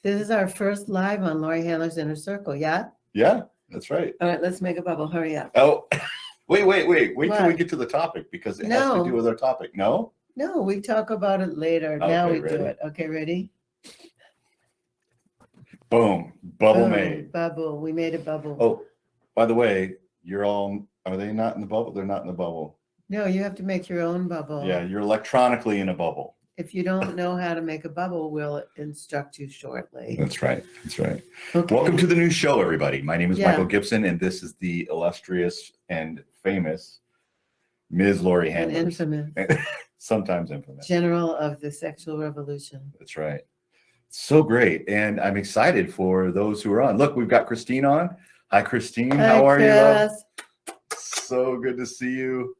This is our first live on Laurie Handler's Inner Circle, yeah? Yeah, that's right. All right, let's make a bubble. Hurry up. Oh, wait till we What? get to the topic because it has No. to do with our topic. No? No, we talk about it later. Now Okay, we do ready? it. Okay, ready? Boom. Bubble Boom, made. Bubble. We made a bubble. Oh, by the way, are they not in the bubble? They're not in the bubble. No, you have to make your own bubble. Yeah, you're electronically in a bubble. If you don't know how to make a bubble, we'll instruct you shortly. That's right. That's right. Okay. Welcome to the new show, everybody. My name is Yeah. Michael Gibson, and this is the illustrious and famous Ms. Laurie And Handler. infamous. Sometimes infamous. General of the sexual revolution. That's right. So great. And I'm excited for those who are on. Look, we've got Christine on. Hi, Christine. How are you, love? So good to see you.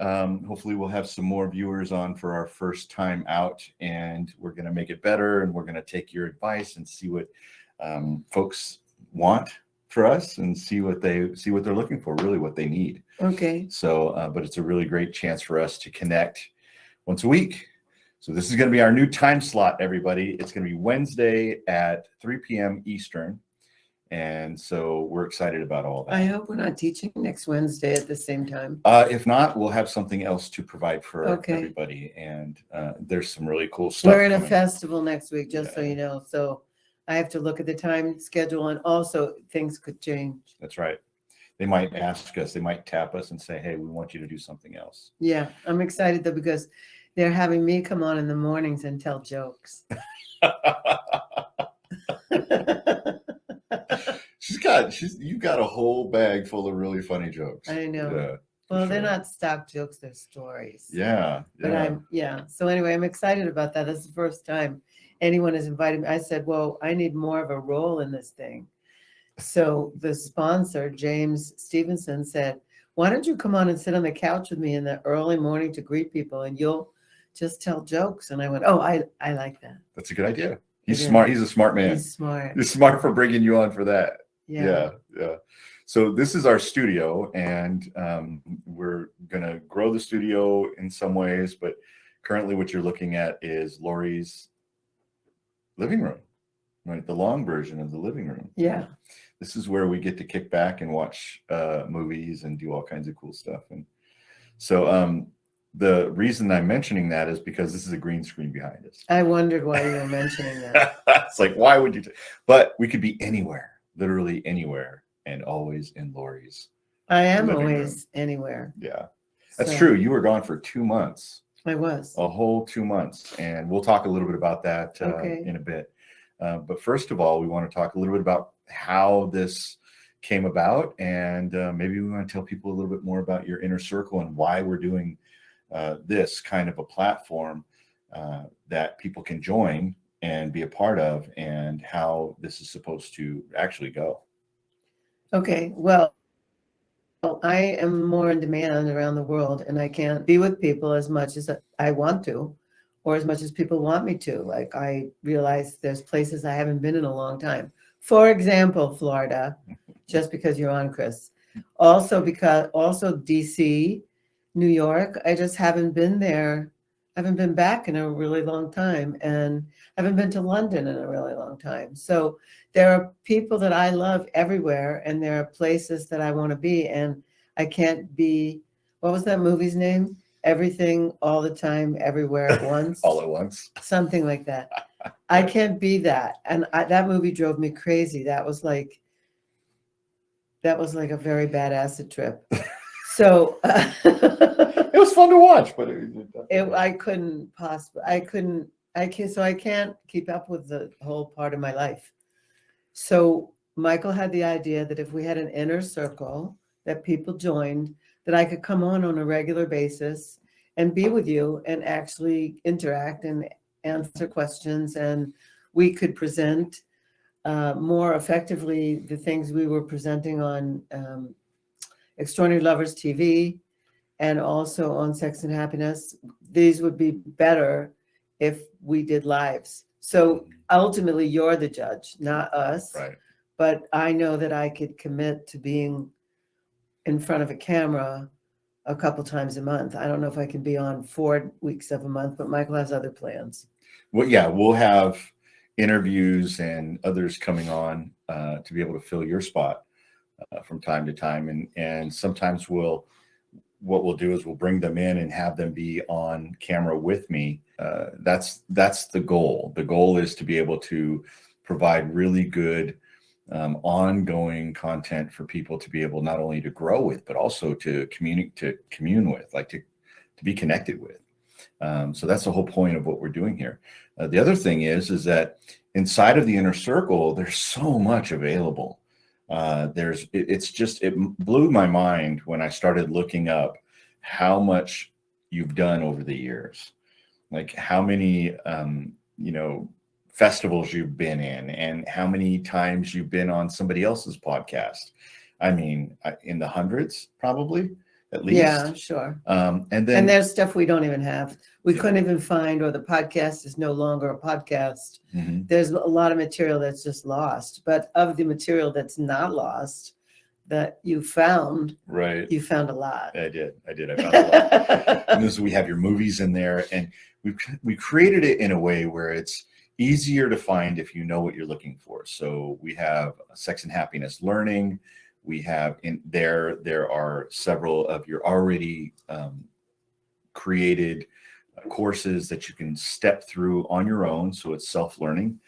Hopefully we'll have some more viewers on for our first time out, and we're going to make it better, and we're going to take your advice and see what folks want for us and see what they're looking for, really what they need. Okay. So, but it's a really great chance for us to connect once a week. So this is going to be our new time slot, everybody. It's going to be Wednesday at 3 p.m. Eastern. And so we're excited about all that. I hope we're not teaching next Wednesday at the same time. If not, we'll have something else to provide for everybody. And there's some really cool stuff. We're in a festival next week, just so you know. So I have to look at the time schedule, and also things could change. That's right. They might ask us, they might tap us and say, hey, we want you to do something else. Yeah, I'm excited though, because they're having me come on in the mornings and tell jokes. You've got a whole bag full of really funny jokes. I know. Yeah, well, they're not stock jokes, they're stories. Yeah. But so anyway, I'm excited about that. That's the first time anyone has invited me. I said, well, I need more of a role in this thing. So the sponsor, James Stevenson, said, why don't you come on and sit on the couch with me in the early morning to greet people, and you'll just tell jokes. And I went, oh, I like that. That's a good idea. He's smart. He's a smart man. He's smart. He's smart for bringing you on for that. Yeah. So this is our studio, and we're going to grow the studio in some ways, but currently what you're looking at is Laurie's living room, right? The long version of the living room. Yeah. This is where we get to kick back and watch movies and do all kinds of cool stuff. And so the reason I'm mentioning that is because this is a green screen behind us. I wondered why you were mentioning that. It's like, why would you? But we could be anywhere, literally anywhere, and always in Laurie's. I am always anywhere. Yeah, that's true. You were gone for 2 months. I was. A whole 2 months. And we'll talk a little bit about that in a bit. But first of all, we want to talk a little bit about how this came about. And maybe we want to tell people a little bit more about your inner circle and why we're doing this kind of a platform that people can join and be a part of, and how this is supposed to actually go. Okay, well, I am more in demand around the world, and I can't be with people as much as I want to, or as much as people want me to. Like, I realize there's places I haven't been in a long time. For example, Florida, just because you're on, Chris. Also DC, New York. I just haven't been there. I haven't been back in a really long time, and I haven't been to London in a really long time. So there are people that I love everywhere, and there are places that I want to be, and I can't be, what was that movie's name? Everything, all the time, everywhere at once. All at once. Something like that. I can't be that. And that movie drove me crazy. That was like a very bad acid trip. So it was fun to watch, but I can't keep up with the whole part of my life. So Michael had the idea that if we had an inner circle that people joined, that I could come on a regular basis and be with you and actually interact and answer questions, and we could present more effectively the things we were presenting on Extraordinary Lovers TV and also on Sex and Happiness. These would be better if we did lives. So ultimately, you're the judge, not us. Right. But I know that I could commit to being in front of a camera a couple times a month. I don't know if I can be on 4 weeks of a month, but Michael has other plans. Well, yeah, we'll have interviews and others coming on to be able to fill your spot from time to time. And sometimes what we'll do is we'll bring them in and have them be on camera with me. That's the goal. The goal is to be able to provide really good ongoing content for people to be able not only to grow with, but also to commune with, like to be connected with. So that's the whole point of what we're doing here. The other thing is that inside of the inner circle, there's so much available. It blew my mind when I started looking up how much you've done over the years, like how many, festivals you've been in and how many times you've been on somebody else's podcast. I mean, in the hundreds, probably at least. Yeah, sure. And there's stuff we don't even have. We couldn't even find, or the podcast is no longer a podcast. Mm-hmm. There's a lot of material that's just lost. But of the material that's not lost, that you found, right? You found a lot. I did. I found a lot. And we have your movies in there, and we created it in a way where it's easier to find if you know what you're looking for. So we have Sex and Happiness Learning. We have there are several of your already created courses that you can step through on your own. So it's self-learning,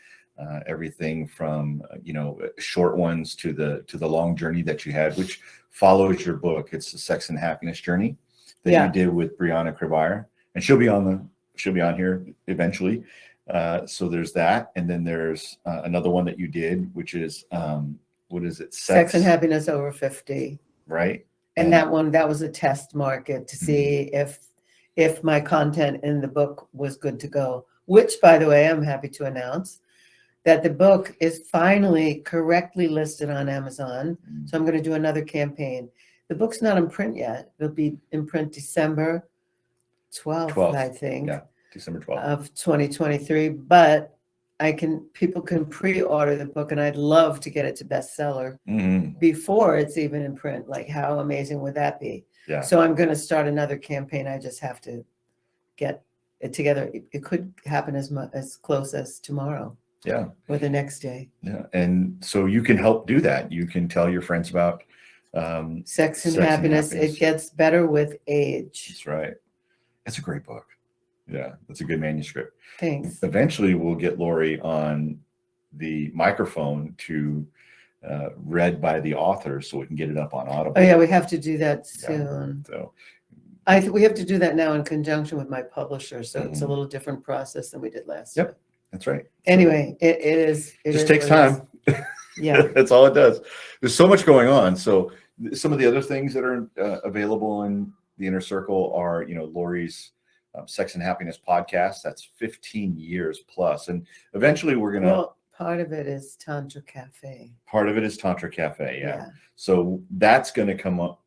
everything from short ones to the long journey that you had, which follows your book. It's the Sex and Happiness Journey that you did with Brianna Kribire, and she'll be on here eventually. So there's that, and then there's another one that you did, which is what is it? Sex and Happiness Over 50. Right. And that was a test market to see if my content in the book was good to go, which, by the way, I'm happy to announce that the book is finally correctly listed on Amazon. So I'm going to do another campaign. The book's not in print yet. It'll be in print December 12th. I think. Yeah, December 12th. Of 2023. But people can pre-order the book, and I'd love to get it to bestseller before it's even in print. Like, how amazing would that be? Yeah. So I'm going to start another campaign. I just have to get it together. It could happen as close as tomorrow. Yeah. Or the next day. Yeah. And so you can help do that. You can tell your friends about Sex and Happiness. It gets better with age. That's right. It's a great book. Yeah, that's a good manuscript. Thanks. Eventually, we'll get Laurie on the microphone to read by the author, so we can get it up on Audible. Oh yeah, we have to do that soon. Yeah, so we have to do that now in conjunction with my publisher, so it's a little different process than we did last time. That's right. Anyway, it is. It just takes time. Yeah, that's all it does. There's so much going on. So some of the other things that are available in the inner circle are, Laurie's Sex and Happiness podcast. That's 15 years plus. And eventually we're going to. Well, part of it is Tantra Cafe. Part of it is Tantra Cafe. Yeah. So that's going to come up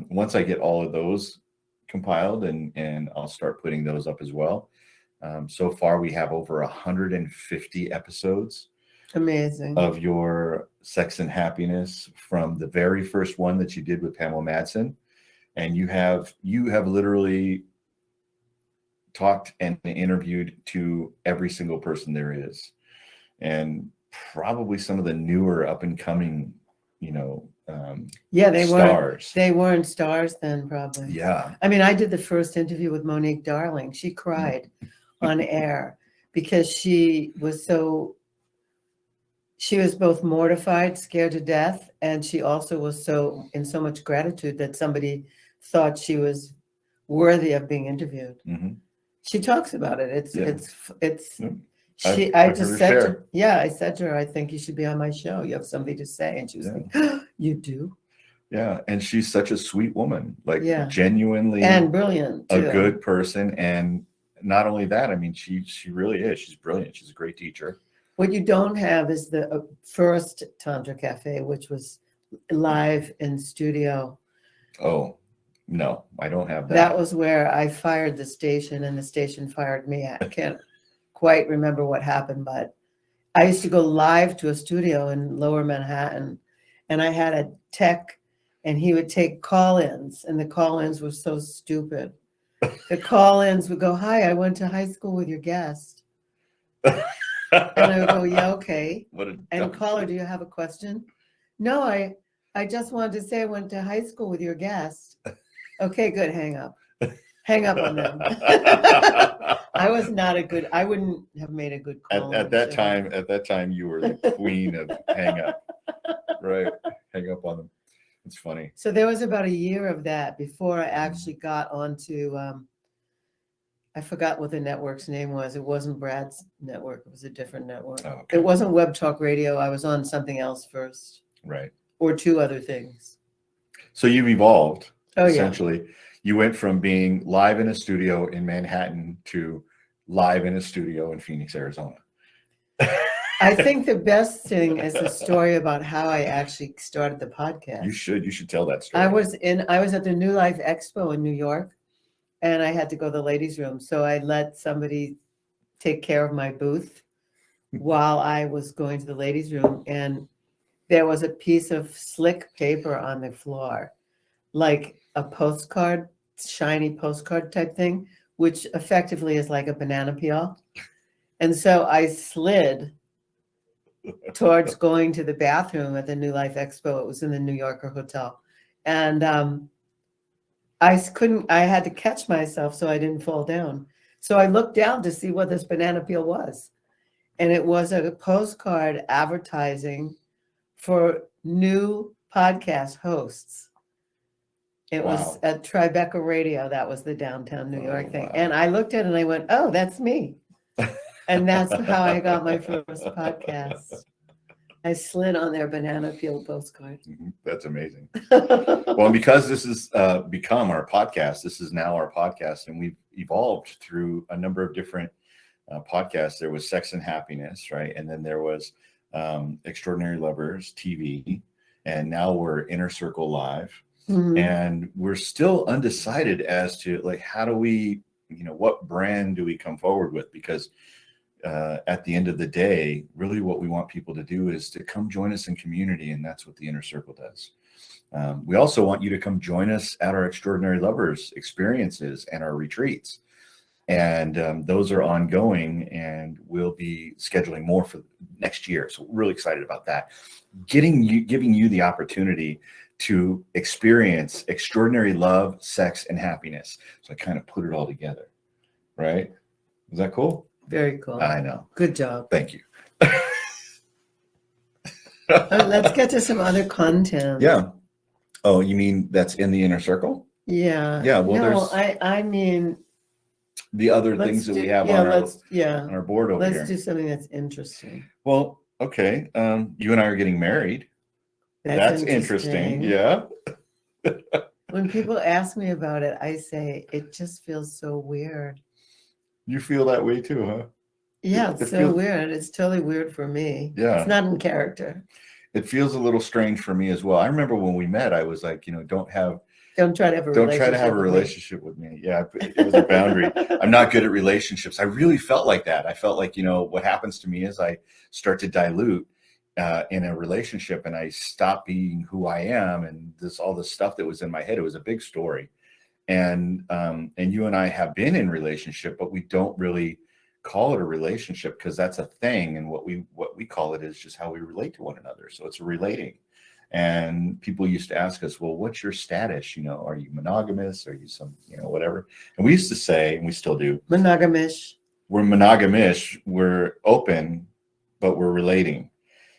once I get all of those compiled, and I'll start putting those up as well. So far, we have over 150 episodes. Amazing. Of your Sex and Happiness, from the very first one that you did with Pamela Madsen. And you have literally talked and interviewed to every single person there is, and probably some of the newer up and coming, stars. They weren't stars then, probably. Yeah. I mean, I did the first interview with Monique Darling. She cried on air because she was both mortified, scared to death, and she also was in so much gratitude that somebody thought she was worthy of being interviewed. Mm-hmm. She talks about it. I said to her, I think you should be on my show. You have something to say. And she was like, you do? Yeah. And she's such a sweet woman, genuinely and brilliant too. A good person. And not only that, I mean, she really is. She's brilliant. She's a great teacher. What you don't have is the first Tantra Cafe, which was live in studio. Oh, no, I don't have that. That was where I fired the station, and the station fired me. I can't quite remember what happened, but I used to go live to a studio in Lower Manhattan, and I had a tech, and he would take call-ins, and the call-ins were so stupid. The call-ins would go, "Hi, I went to high school with your guest." And I would go, yeah, okay. What a And dumb caller, shit. do you have a question? No, I just wanted to say I went to high school with your guest. Okay, good. Hang up. Hang up on them. I was not a good, I wouldn't have made a good call. At that time, you were the queen of hang up, right? Hang up on them. It's funny. So there was about a year of that before I actually got onto, I forgot what the network's name was. It wasn't Brad's network. It was a different network. Oh, okay. It wasn't Web Talk Radio. I was on something else first. Right. Or two other things. So you've evolved. Oh, essentially. Yeah. You went from being live in a studio in Manhattan to live in a studio in Phoenix, Arizona. I think the best thing is the story about how I actually started the podcast. You should tell that story. I was at the New Life Expo in New York, and I had to go to the ladies' room. So I let somebody take care of my booth while I was going to the ladies' room. And there was a piece of slick paper on the floor, like a postcard, shiny postcard type thing, which effectively is like a banana peel. And so I slid towards going to the bathroom at the New Life Expo. It was in the New Yorker Hotel. And I had to catch myself so I didn't fall down. So I looked down to see what this banana peel was. And it was a postcard advertising for new podcast hosts. It was at Tribeca Radio. That was the downtown New York thing. Wow. And I looked at it and I went, oh, that's me. And that's how I got my first podcast. I slid on their banana peel postcard. That's amazing. Well, because this has become our podcast, this is now our podcast, and we've evolved through a number of different podcasts. There was Sex and Happiness, right? And then there was Extraordinary Lovers TV, and now we're Inner Circle Live. Mm-hmm. And we're still undecided as to like, how do we, what brand do we come forward with? Because at the end of the day, really what we want people to do is to come join us in community. And that's what the Inner Circle does. We also want you to come join us at our Extraordinary Lovers experiences and our retreats. And those are ongoing, and we'll be scheduling more for next year. So we're really excited about that. Giving you the opportunity to experience extraordinary love, sex, and happiness. So I kind of put it all together, right? Is that cool? Very cool. I know. Good job. Thank you. Let's get to some other content. Yeah. Oh, you mean that's in the Inner Circle? Yeah. Yeah. Well, no, I mean the other things that we have on our board over here. Let's do something that's interesting. Well, okay. You and I are getting married. That's interesting. Yeah. When people ask me about it, I say it just feels so weird. You feel that way too, huh? Yeah, it's so weird. It's totally weird for me. Yeah. It's not in character. It feels a little strange for me as well. I remember when we met, I was like, don't try to have a relationship with me. Yeah, it was a boundary. I'm not good at relationships. I really felt like that. I felt like, what happens to me is I start to dilute in a relationship, and I stop being who I am, and all this stuff that was in my head. It was a big story. And you and I have been in relationship, but we don't really call it a relationship because that's a thing. And what we call it is just how we relate to one another. So it's relating. And people used to ask us, well, what's your status? Are you monogamous? Are you some, whatever? And we used to say, and we still do, monogamish. We're monogamish. We're open, but we're relating.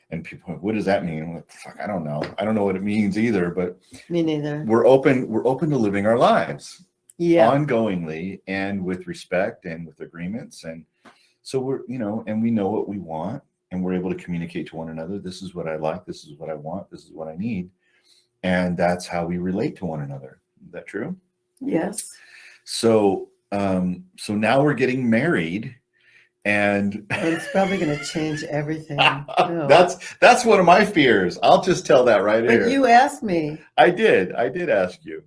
And people, what does that mean? Like, fuck, I don't know. I don't know what it means either, but me neither. We're open to living our lives ongoingly and with respect and with agreements. And so we're, and we know what we want, and we're able to communicate to one another. This is what I like. This is what I want. This is what I need. And that's how we relate to one another. Is that true? Yes. So, so now we're getting married. And it's probably going to change everything. No. That's one of my fears. I'll just tell that right here. But you asked me. I did ask you.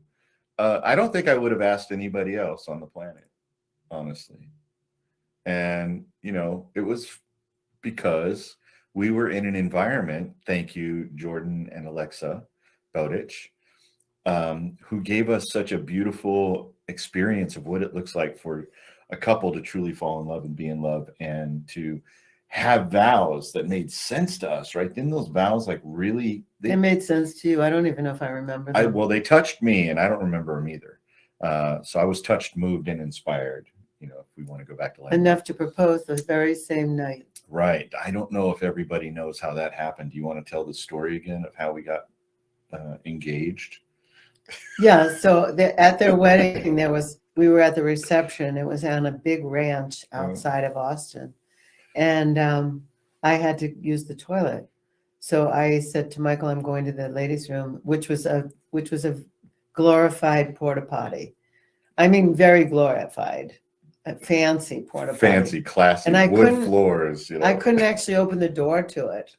I don't think I would have asked anybody else on the planet, honestly. And, it was because we were in an environment, thank you, Jordan and Alexa Bowditch, who gave us such a beautiful experience of what it looks like for a couple to truly fall in love and be in love, and to have vows that made sense to us, right? Didn't those vows like really? They made sense to you. I don't even know if I remember them. Well, they touched me, and I don't remember them either. So I was touched, moved, and inspired. You know, if we want to go back to language. Enough to propose the very same night. Right. I don't know if everybody knows how that happened. Do you want to tell the story again of how we got engaged? Yeah. So at their wedding, we were at the reception. It was on a big ranch outside of Austin, and I had to use the toilet. So I said to Michael, "I'm going to the ladies' room," which was a glorified porta potty. I mean, very glorified, a fancy porta potty. Fancy, classy, and I wood floors. You know. I couldn't actually open the door to it.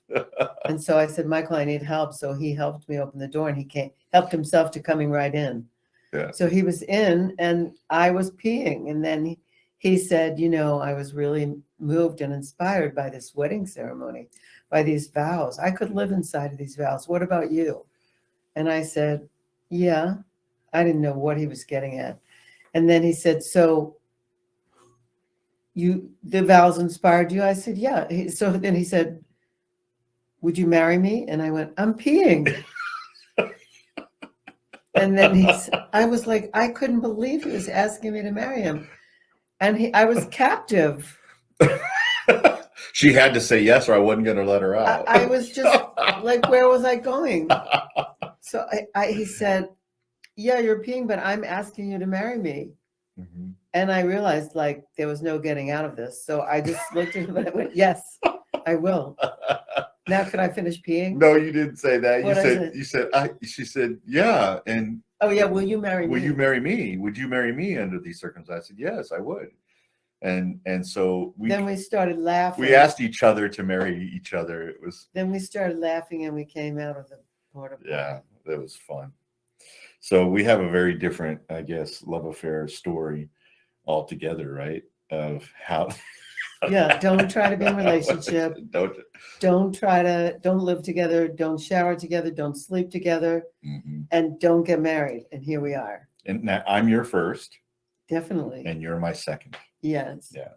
And so I said, Michael, I need help. So he helped me open the door, and he helped himself to coming right in. Yeah. So he was in, and I was peeing. And then he said, you know, I was really moved and inspired by this wedding ceremony, by these vows. I could live inside of these vows. What about you? And I said, yeah. I didn't know what he was getting at. And then he said, so the vows inspired you? I said, yeah. So then he said, would you marry me? And I went, I'm peeing. And then I was like, I couldn't believe he was asking me to marry him. And I was captive. She had to say yes, or I wasn't going to let her out. I was just like, where was I going? So he said, yeah, you're peeing, but I'm asking you to marry me. Mm-hmm. And I realized like there was no getting out of this. So I just looked at him and I went, yes, I will. Now could I finish peeing? No, you didn't say that. She said, yeah. And oh yeah, will you marry me? Will you marry me? Would you marry me under these circumstances? I said, yes, I would. And so we started laughing. We asked each other to marry each other. Then we started laughing and we came out of the porta potty. Yeah, that was fun. So we have a very different, I guess, love affair story altogether, right? Of how. Yeah, don't try to be in a relationship. Don't live together. Don't shower together. Don't sleep together. Mm-hmm. And don't get married. And here we are. And now I'm your first. Definitely. And you're my second. Yes. Yeah.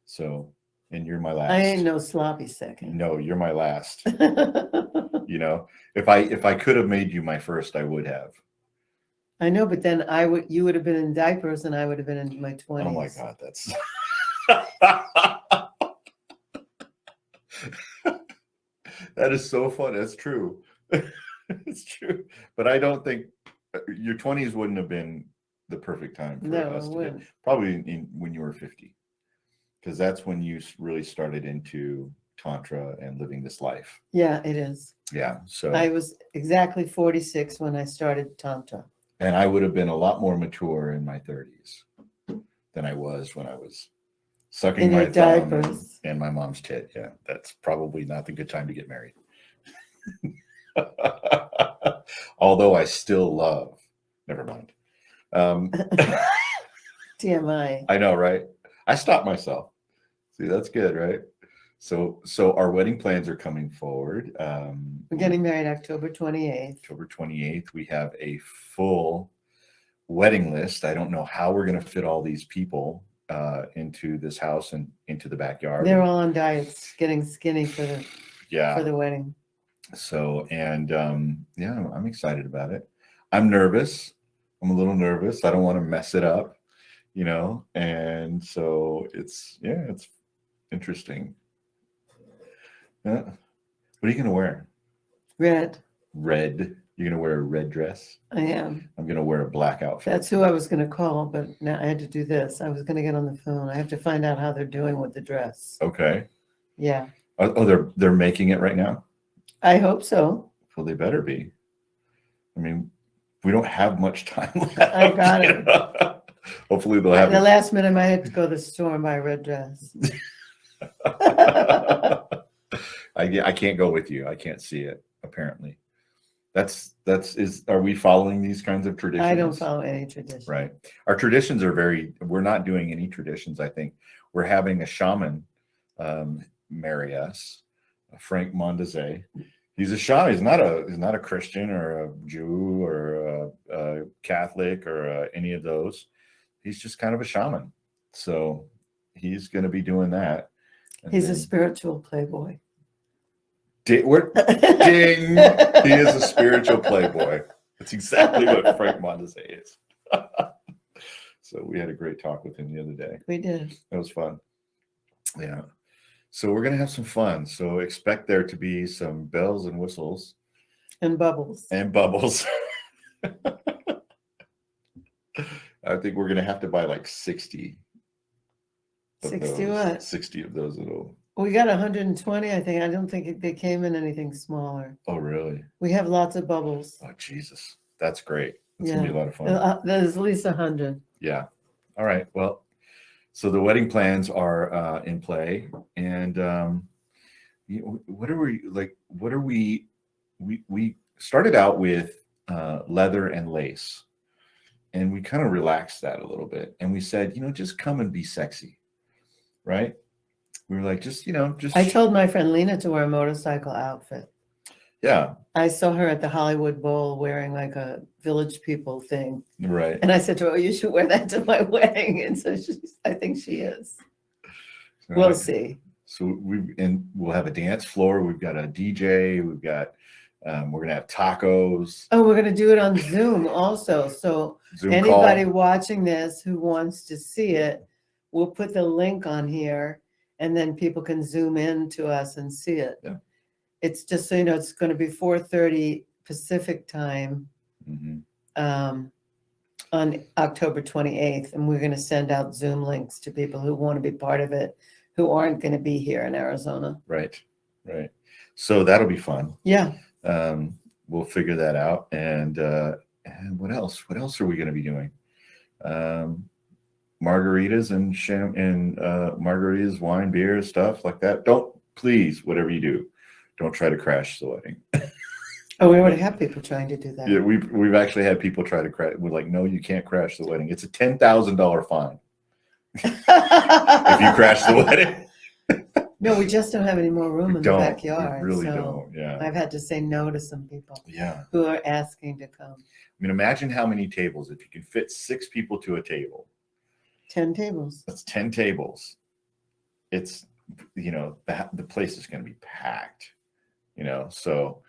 So, and you're my last. I ain't no sloppy second. No, you're my last. You know, if I could have made you my first, I would have. I know, but then you would have been in diapers and I would have been in my 20s. Oh my God, that's that is so fun. That's true. It's true. But I don't think your 20s wouldn't have been the perfect time for us to get. Probably when you were 50. Because that's when you really started into Tantra and living this life. Yeah, it is. Yeah. So I was exactly 46 when I started Tantra. And I would have been a lot more mature in my 30s than I was when I was sucking my thumb and my mom's tit. Yeah, that's probably not the good time to get married. Although I still love. Never mind. TMI. I know, right? I stopped myself. See, that's good, right? So our wedding plans are coming forward. We're getting married October 28th. October 28th. We have a full wedding list. I don't know how we're going to fit all these people into this house and into the backyard. They're all on diets, getting skinny for the wedding. So, and I'm excited about it. I'm nervous. I'm a little nervous. I don't want to mess it up, you know? And so it's interesting. What are you going to wear? Red. Red. You're going to wear a red dress? I am. I'm going to wear a black outfit. That's who I was going to call, but now I had to do this. I was going to get on the phone. I have to find out how they're doing with the dress. Okay. Yeah. Oh, they're making it right now? I hope so. Well, they better be. I mean, we don't have much time left. I got it. Hopefully they'll have the last minute I might have to go to the store and buy a red dress. I can't go with you. I can't see it, apparently. Are we following these kinds of traditions? I don't follow any traditions. Right. Our traditions are we're not doing any traditions, I think. We're having a shaman marry us, Frank Mondazé. He's a shaman. He's not a Christian or a Jew or a Catholic or any of those. He's just kind of a shaman. So he's going to be doing that. He's a spiritual playboy. Ding! He is a spiritual playboy. That's exactly what Frank Mondese is. So we had a great talk with him the other day. We did. That was fun. Yeah. So we're gonna have some fun. So expect there to be some bells and whistles and bubbles. And bubbles. I think we're gonna have to buy like 60. 60 what? 60 of those little. We got 120, I think. I don't think they came in anything smaller. Oh, really? We have lots of bubbles. Oh, Jesus. That's great. That's gonna be a lot of fun. There's at least 100. Yeah. All right. Well, so the wedding plans are in play, and what are we like? What are we started out with leather and lace, and we kind of relaxed that a little bit, and we said, just come and be sexy, right? We were like, just. I told my friend Lena to wear a motorcycle outfit. Yeah. I saw her at the Hollywood Bowl wearing like a Village People thing. Right. And I said to her, you should wear that to my wedding. And so I think she is. We'll see. So we'll have a dance floor. We've got a DJ. We've got, we're going to have tacos. Oh, we're going to do it on Zoom also. So Zoom anybody call. watching this who wants to see it, we'll put the link on here and then people can zoom in to us and see it. Yeah. It's just so you know, it's going to be 4:30 Pacific time on October 28th. And we're going to send out Zoom links to people who want to be part of it, who aren't going to be here in Arizona. Right. Right. So that'll be fun. Yeah. We'll figure that out. And what else? What else are we going to be doing? Margaritas and margaritas, wine, beer, stuff like that. Please, whatever you do, don't try to crash the wedding. Oh, we already have people trying to do that. Yeah, we've actually had people try to crash. We're like, no, you can't crash the wedding. It's a $10,000 fine if you crash the wedding. No, we just don't have any more room in the backyard. We really don't. Yeah. I've had to say no to some people. Yeah. Who are asking to come. I mean, imagine how many tables. If you can fit 6 people to a table. 10 tables. That's 10 tables. It's, the place is going to be packed, so,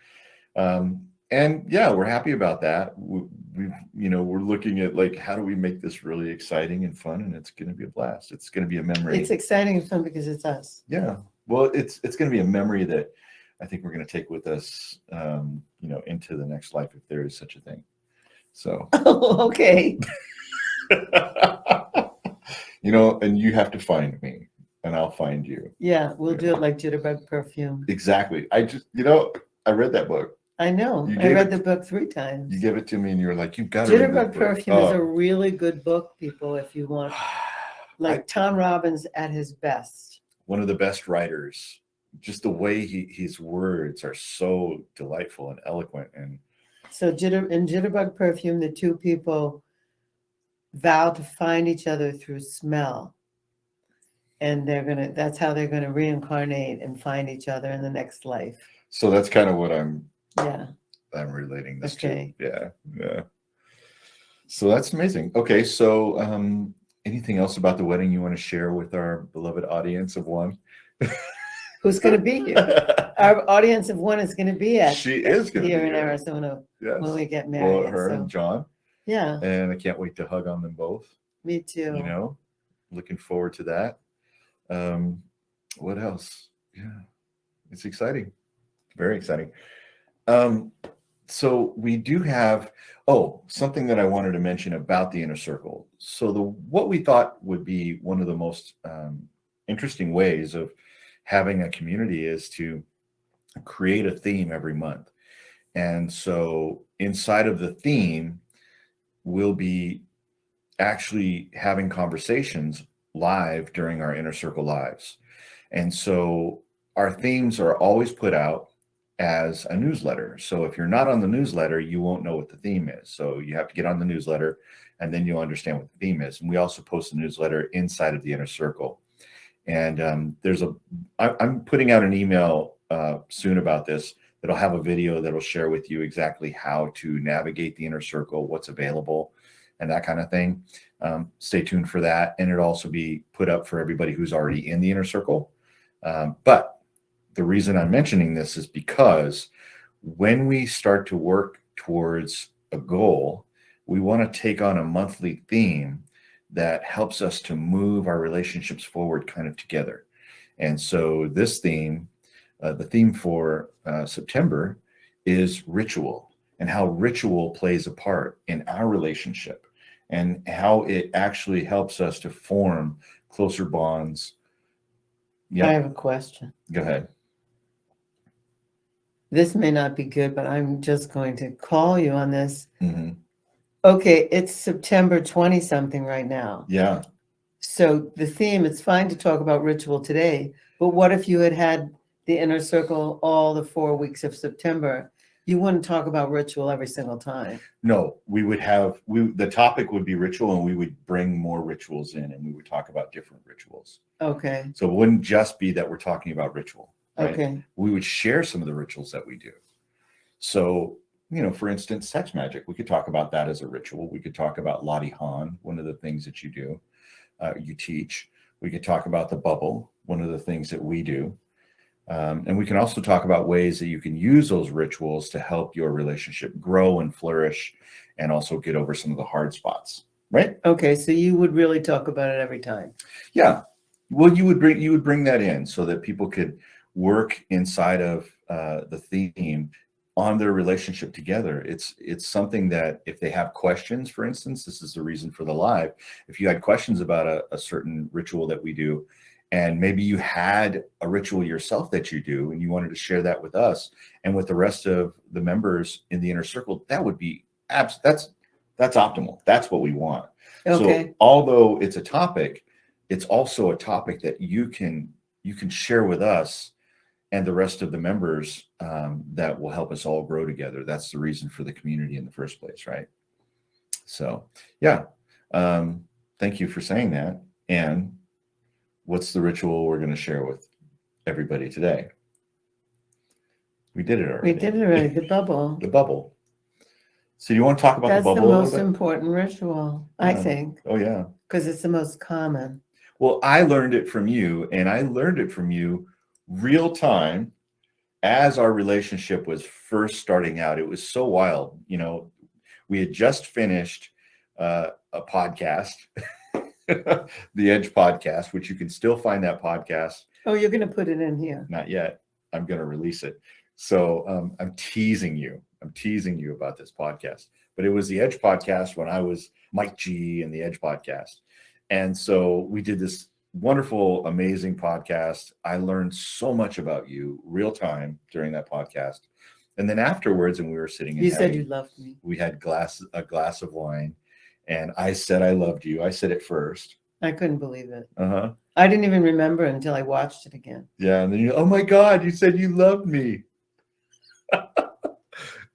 and yeah, we're happy about that. We're looking at like, how do we make this really exciting and fun? And it's going to be a blast. It's going to be a memory. It's exciting and fun because it's us. Yeah. Well, it's going to be a memory that I think we're going to take with us, into the next life, if there is such a thing. So. Oh, okay. And you have to find me and I'll find you. Yeah, we'll do it like Jitterbug Perfume. Exactly. I read that book. I know. I read the book 3 times. You gave it to me and you were like, you've got to read Jitterbug Perfume is a really good book, people, if you want. Like Tom Robbins at his best. One of the best writers. Just the way his words are so delightful and eloquent. And so in Jitterbug Perfume, the 2 people vow to find each other through smell. And that's how they're gonna reincarnate and find each other in the next life. So that's kind of what I'm relating this to. Yeah. So that's amazing. Okay, so anything else about the wedding you want to share with our beloved audience of one? Who's gonna be here? Our audience of one is gonna be at she is gonna here be in here. Arizona when we get Well, married. her and John. Yeah. And I can't wait to hug on them both. Me too. Looking forward to that. What else? Yeah, it's exciting. Very exciting. So we do have, something that I wanted to mention about the inner circle. So what we thought would be one of the most interesting ways of having a community is to create a theme every month. And so inside of the theme, we'll be actually having conversations live during our inner circle lives. And so our themes are always put out as a newsletter. So if you're not on the newsletter, you won't know what the theme is. So you have to get on the newsletter and then you'll understand what the theme is. And we also post a newsletter inside of the inner circle. And I'm putting out an email soon about this that'll have a video that'll share with you exactly how to navigate the inner circle, what's available, and that kind of thing. Stay tuned for that. And it'll also be put up for everybody who's already in the inner circle. But the reason I'm mentioning this is because when we start to work towards a goal, we want to take on a monthly theme that helps us to move our relationships forward kind of together. And so this theme, the theme for September, is ritual, and how ritual plays a part in our relationship, and how it actually helps us to form closer bonds. I have a question. Go ahead. This may not be good, but I'm just going to call you on this. Mm-hmm. Okay, it's September 20 something right now. Yeah. So the theme, it's fine to talk about ritual today, but what if you had the inner circle all the 4 weeks of September? You wouldn't talk about ritual every single time. No, we would have, the topic would be ritual, and we would bring more rituals in, and we would talk about different rituals. Okay. So it wouldn't just be that we're talking about ritual. Right? Okay. We would share some of the rituals that we do. So, for instance, sex magic, we could talk about that as a ritual. We could talk about Lottie Han, one of the things that you do, you teach. We could talk about the bubble, one of the things that we do. And we can also talk about ways that you can use those rituals to help your relationship grow and flourish, and also get over some of the hard spots, right? Okay, so you would really talk about it every time. Yeah. Well, you would bring that in so that people could work inside of the theme on their relationship together. It's something that if they have questions, for instance, this is the reason for the live. If you had questions about a certain ritual that we do, and maybe you had a ritual yourself that you do, and you wanted to share that with us and with the rest of the members in the inner circle, that would be that's optimal. That's what we want. Okay. So although it's a topic, it's also a topic that you can share with us and the rest of the members, that will help us all grow together. That's the reason for the community in the first place, right? So yeah, thank you for saying that. And what's the ritual we're going to share with everybody today? We did it already. The bubble. The bubble. So you want to talk about That's the bubble? That's the most important ritual, I think. Oh yeah. Because it's the most common. Well, I learned it from you, and I learned it from you real time as our relationship was first starting out. It was so wild. We had just finished a podcast, the Edge podcast, which you can still find that podcast. Oh, you're going to put it in here? Not yet. I'm going to release it. So I'm teasing you. I'm teasing you about this podcast. But it was the Edge podcast when I was Mike G and the Edge podcast. And so we did this wonderful, amazing podcast. I learned so much about you real time during that podcast. And then afterwards, and we were sitting and you said you loved me. We had a glass of wine, and I said I loved you. I said it first. I couldn't believe it. Uh-huh. I didn't even remember until I watched it again. Yeah, and then oh my God, you said you loved me.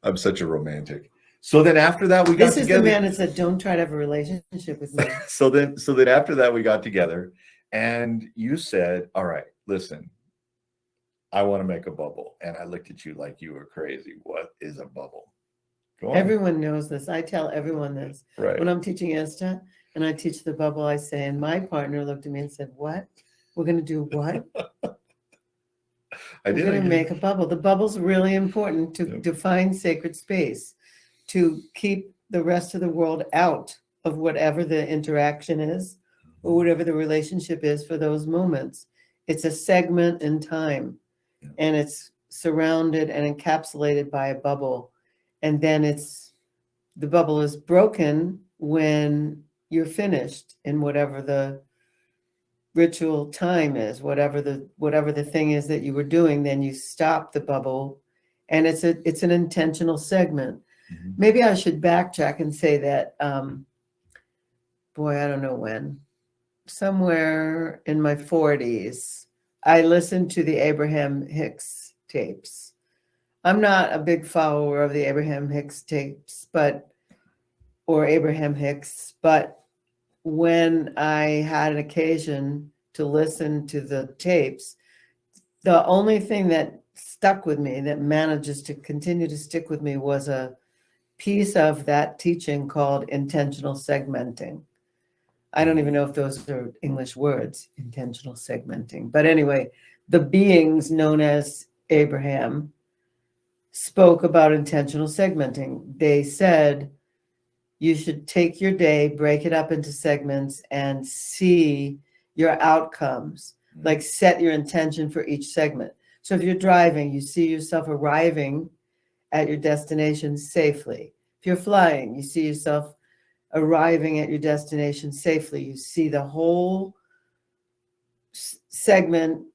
I'm such a romantic. So then after that, we got together. This is the man that said, don't try to have a relationship with me. So then after that, we got together, and you said, all right, listen, I want to make a bubble. And I looked at you like you were crazy. What is a bubble? Go on. Everyone knows this. I tell everyone this. Right. When I'm teaching Esther and I teach the bubble, I say, and my partner looked at me and said, what? We're going to do what? We're going to make a bubble. The bubble's really important to define sacred space, to keep the rest of the world out of whatever the interaction is or whatever the relationship is for those moments. It's a segment in time, and it's surrounded and encapsulated by a bubble. And then the bubble is broken when you're finished in whatever the ritual time is, whatever the thing is that you were doing. Then you stop the bubble, and it's an intentional segment. Mm-hmm. Maybe I should backtrack and say that, I don't know when, somewhere in my 40s, I listened to the Abraham Hicks tapes. I'm not a big follower of the Abraham Hicks tapes, or Abraham Hicks, but when I had an occasion to listen to the tapes, the only thing that stuck with me, that manages to continue to stick with me, was a piece of that teaching called intentional segmenting. I don't even know if those are English words, intentional segmenting. But anyway, the beings known as Abraham spoke about intentional segmenting. They said you should take your day, break it up into segments, and see your outcomes. Like set your intention for each segment. So if you're driving, you see yourself arriving at your destination safely. If you're flying, you see yourself arriving at your destination safely. You see the whole segment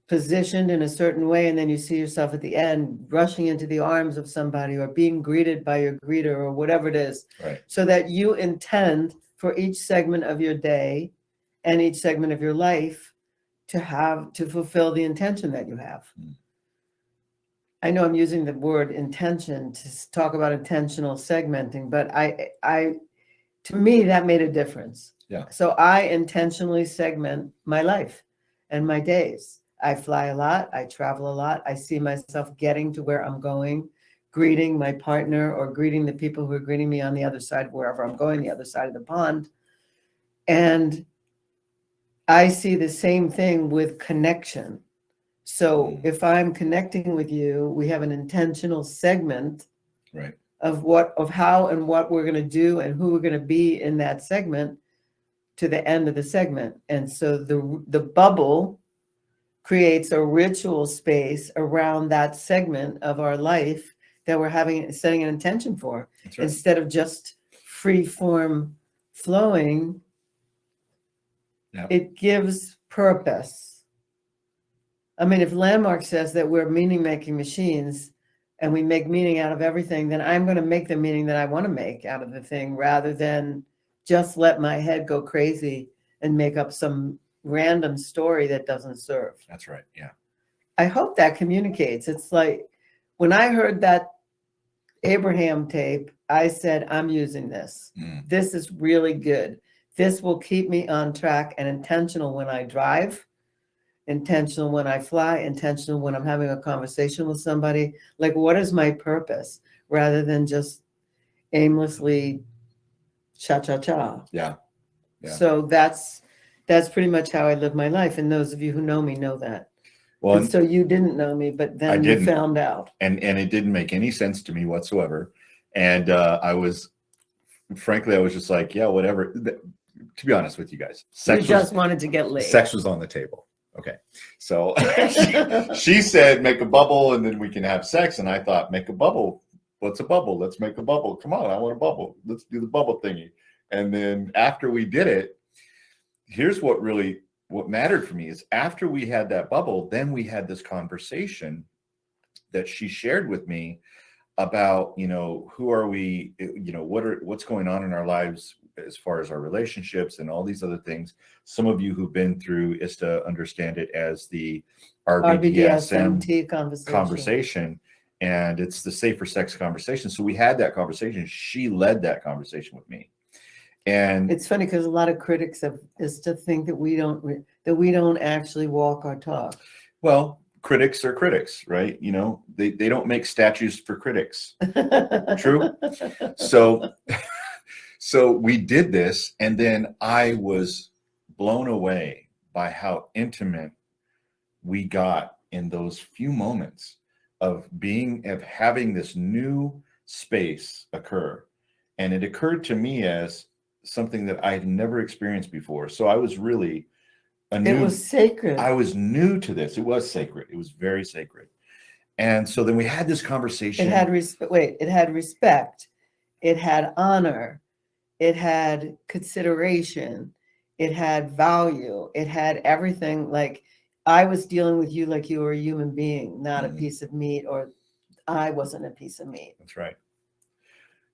positioned in a certain way, and then you see yourself at the end rushing into the arms of somebody or being greeted by your greeter or whatever it is. Right. So that you intend for each segment of your day and each segment of your life to fulfill the intention that you have. I know I'm using the word intention to talk about intentional segmenting, but to me, that made a difference. Yeah. So I intentionally segment my life and my days. I fly a lot. I travel a lot. I see myself getting to where I'm going, greeting my partner or greeting the people who are greeting me on the other side, wherever I'm going, the other side of the pond. And I see the same thing with connection. So if I'm connecting with you, we have an intentional segment Right. of how and what we're going to do and who we're going to be in that segment to the end of the segment. And so the bubble creates a ritual space around that segment of our life that we're setting an intention for. That's right. Instead of just free form flowing. Yeah. It gives purpose. I mean, if Landmark says that we're meaning-making machines and we make meaning out of everything, then I'm going to make the meaning that I want to make out of the thing rather than just let my head go crazy and make up some random story that doesn't serve. That's right. Yeah. I hope that communicates. It's like when I heard that Abraham tape, I said, I'm using this. This is really good. This will keep me on track and intentional when I drive, intentional when I fly, intentional when I'm having a conversation with somebody. Like, what is my purpose? Rather than just aimlessly cha-cha-cha. Yeah. Yeah. So that's pretty much how I live my life. And those of you who know me know that. Well, and so you didn't know me, but then you found out. And it didn't make any sense to me whatsoever. And frankly, I was just like, yeah, whatever. To be honest with you guys, wanted to get laid. Sex was on the table. Okay. So she said, make a bubble and then we can have sex. And I thought, make a bubble. What's a bubble? Let's make a bubble. Come on, I want a bubble. Let's do the bubble thingy. And then after we did it, here's what mattered for me is after we had that bubble, then we had this conversation that she shared with me about, who are we, what's going on in our lives as far as our relationships and all these other things. Some of you who've been through ISTA understand it as the RBDSM conversation, and it's the safer sex conversation. So we had that conversation. She led that conversation with me. And it's funny because a lot of critics is to think that we don't actually walk our talk. Well, critics are critics, right? They don't make statues for critics. True. So we did this, and then I was blown away by how intimate we got in those few moments of having this new space occur. And it occurred to me as something that I had never experienced before. So I was really it was sacred. I was new to this. It was sacred. It was very sacred. And so then we had this conversation. It had it had respect. It had honor. It had consideration. It had value. It had everything. Like I was dealing with you like you were a human being, not a piece of meat, or I wasn't a piece of meat. That's right.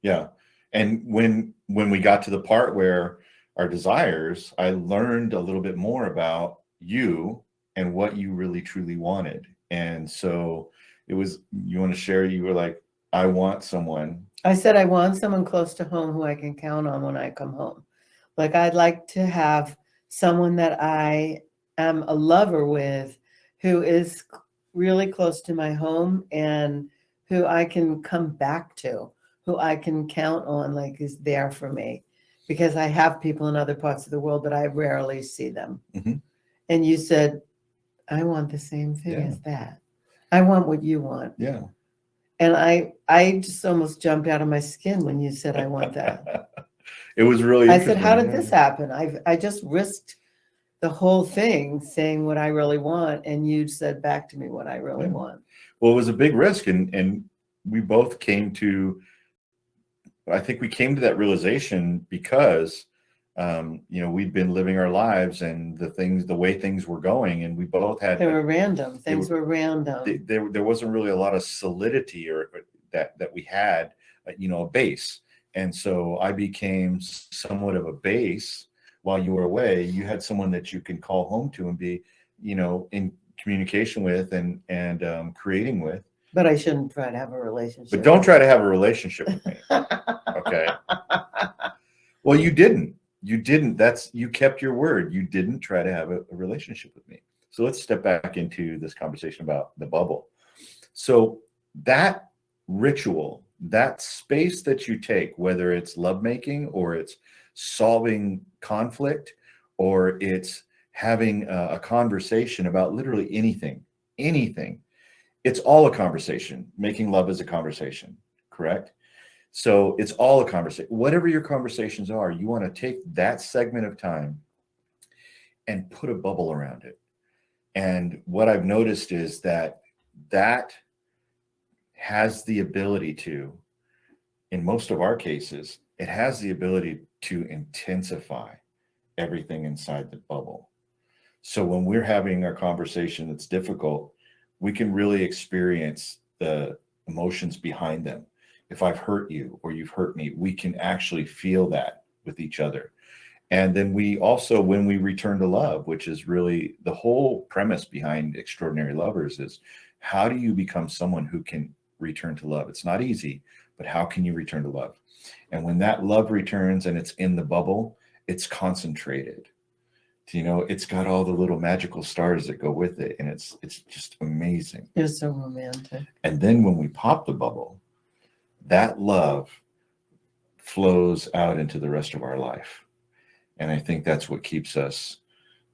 Yeah. And when we got to the part where our desires, I learned a little bit more about you and what you really truly wanted. And so you want to share, you were like, I want someone. I said, I want someone close to home who I can count on when I come home. Like I'd like to have someone that I am a lover with who is really close to my home and who I can come back to, who I can count on, like is there for me. Because I have people in other parts of the world, but I rarely see them. Mm-hmm. And you said, I want the same thing Yeah. as that. I want what you want. Yeah. And I just almost jumped out of my skin when you said I want that. It was really I interesting. said, how did this happen? I just risked the whole thing saying what I really want, and you said back to me what I really want. Well, it was a big risk, and we both came to, I think we came to that realization because we'd been living our lives and the way things were going, and we both had They were random. Things were random. There wasn't really a lot of solidity or that we had, a base. And so I became somewhat of a base while you were away. You had someone that you can call home to and be, in communication with and creating with. But I shouldn't try to have a relationship. But don't try to have a relationship with me. Okay. Well, you didn't. You kept your word. You didn't try to have a relationship with me. So let's step back into this conversation about the bubble. So that ritual, that space that you take, whether it's lovemaking or it's solving conflict or it's having a conversation about literally anything, it's all a conversation. Making love is a conversation, correct? So it's all a conversation. Whatever your conversations are, you want to take that segment of time and put a bubble around it. And what I've noticed is that has the ability to, in most of our cases, it has the ability to intensify everything inside the bubble. So when we're having a conversation that's difficult, we can really experience the emotions behind them. If I've hurt you or you've hurt me, we can actually feel that with each other. And then we also, when we return to love, which is really the whole premise behind Extraordinary Lovers, is how do you become someone who can return to love? It's not easy, but how can you return to love? And when that love returns and it's in the bubble, it's concentrated. It's got all the little magical stars that go with it. And it's just amazing. It's so romantic. And then when we pop the bubble, that love flows out into the rest of our life. And I think that's what keeps us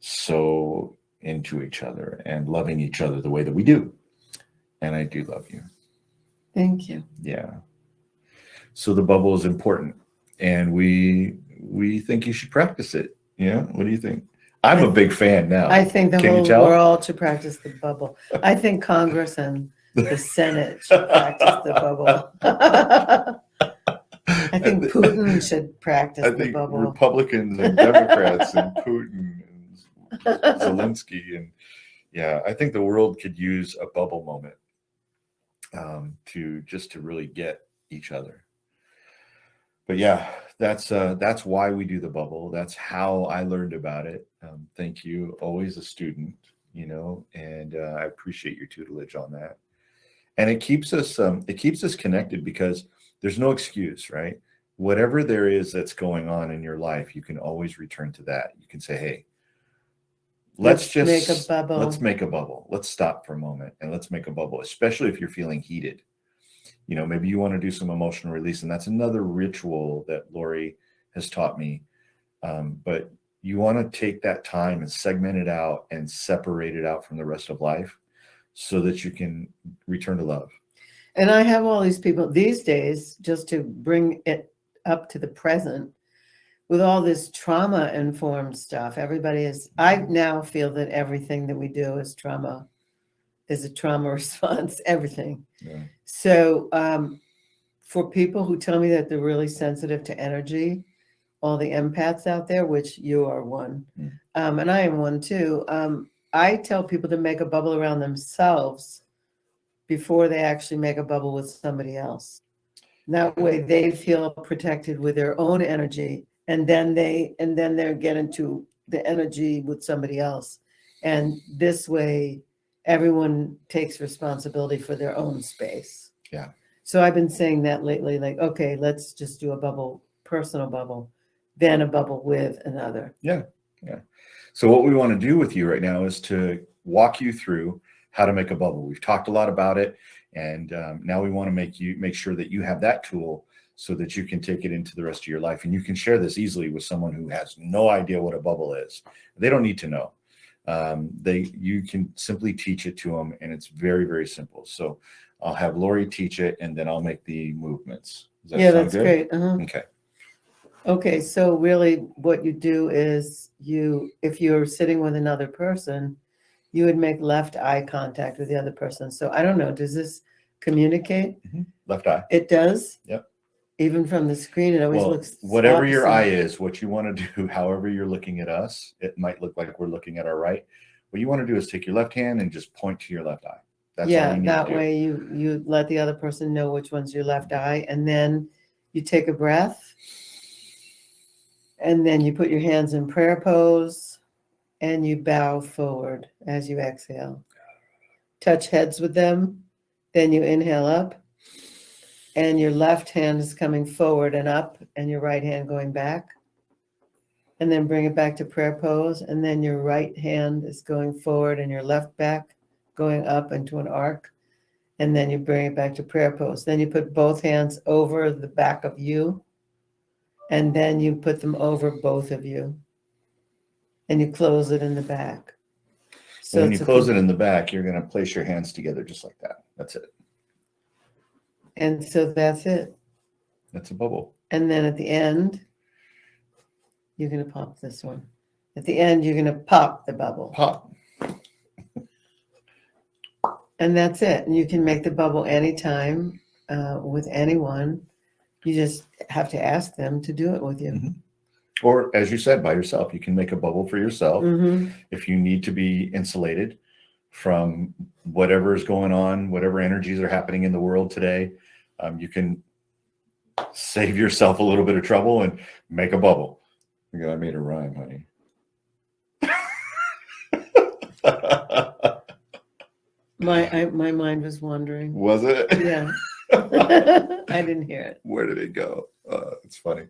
so into each other and loving each other the way that we do. And I do love you. Thank you. Yeah. So the bubble is important, and we think you should practice it. Yeah. What do you think? I'm a big fan now. I think the whole world should practice the bubble. I think Congress and the Senate should practice the bubble. I think Putin should practice the bubble. Republicans and Democrats and Putin and Zelensky and I think the world could use a bubble moment to really get each other. But that's why we do the bubble. That's how I learned about it. Thank you. Always a student, and I appreciate your tutelage on that. And it keeps us connected because there's no excuse, right? Whatever there is that's going on in your life, you can always return to that. You can say, hey, let's make a bubble. Let's make a bubble. Let's stop for a moment and let's make a bubble, especially if you're feeling heated. Maybe you want to do some emotional release, and that's another ritual that Laurie has taught me. But you want to take that time and segment it out and separate it out from the rest of life so that you can return to love. And I have all these people these days, just to bring it up to the present, with all this trauma-informed stuff. I now feel that everything that we do is a trauma response, everything. Yeah. So for people who tell me that they're really sensitive to energy, all the empaths out there, which you are one, and I am one too, I tell people to make a bubble around themselves before they actually make a bubble with somebody else. That way they feel protected with their own energy, and then they get into the energy with somebody else. And this way everyone takes responsibility for their own space. Yeah. So I've been saying that lately, like, okay, let's just do a bubble, personal bubble, then a bubble with another. Yeah. Yeah. So what we want to do with you right now is to walk you through how to make a bubble. We've talked a lot about it, and now we want to make sure that you have that tool so that you can take it into the rest of your life, and you can share this easily with someone who has no idea what a bubble is. They don't need to know. You can simply teach it to them, and it's very, very simple. So I'll have Laurie teach it, and then I'll make the movements. Does that Yeah, sound that's good? great. Uh-huh. Okay. Okay, so really what you do is if you're sitting with another person, you would make left eye contact with the other person. So I don't know, does this communicate? Left eye. It does? Yep. Even from the screen, it always looks whatever your eye opposite. is, what you want to do, however you're looking at us, it might look like we're looking at our right. What you want to do is take your left hand and just point to your left eye. That's all you need that to do. way you let the other person know which one's your left eye, and then you take a breath, and then you put your hands in prayer pose, and you bow forward as you exhale. Touch heads with them, then you inhale up, and your left hand is coming forward and up, and your right hand going back. And then bring it back to prayer pose, and then your right hand is going forward and your left back going up into an arc. And then you bring it back to prayer pose. Then you put both hands over the back of you, and then you put them over both of you, and you close it in the back. So when you close it in the back, you're going to place your hands together just like that. That's it. And so that's it. That's a bubble. And then at the end, you're going to pop this one. At the end, you're going to pop the bubble. Pop. And that's it. And you can make the bubble anytime with anyone. You just have to ask them to do it with you. Mm-hmm. Or, as you said, by yourself. You can make a bubble for yourself. Mm-hmm. If you need to be insulated from whatever is going on, whatever energies are happening in the world today, you can save yourself a little bit of trouble and make a bubble. I made a rhyme, honey. My mind was wandering. Was it? Yeah. I didn't hear it. Where did it go? It's funny.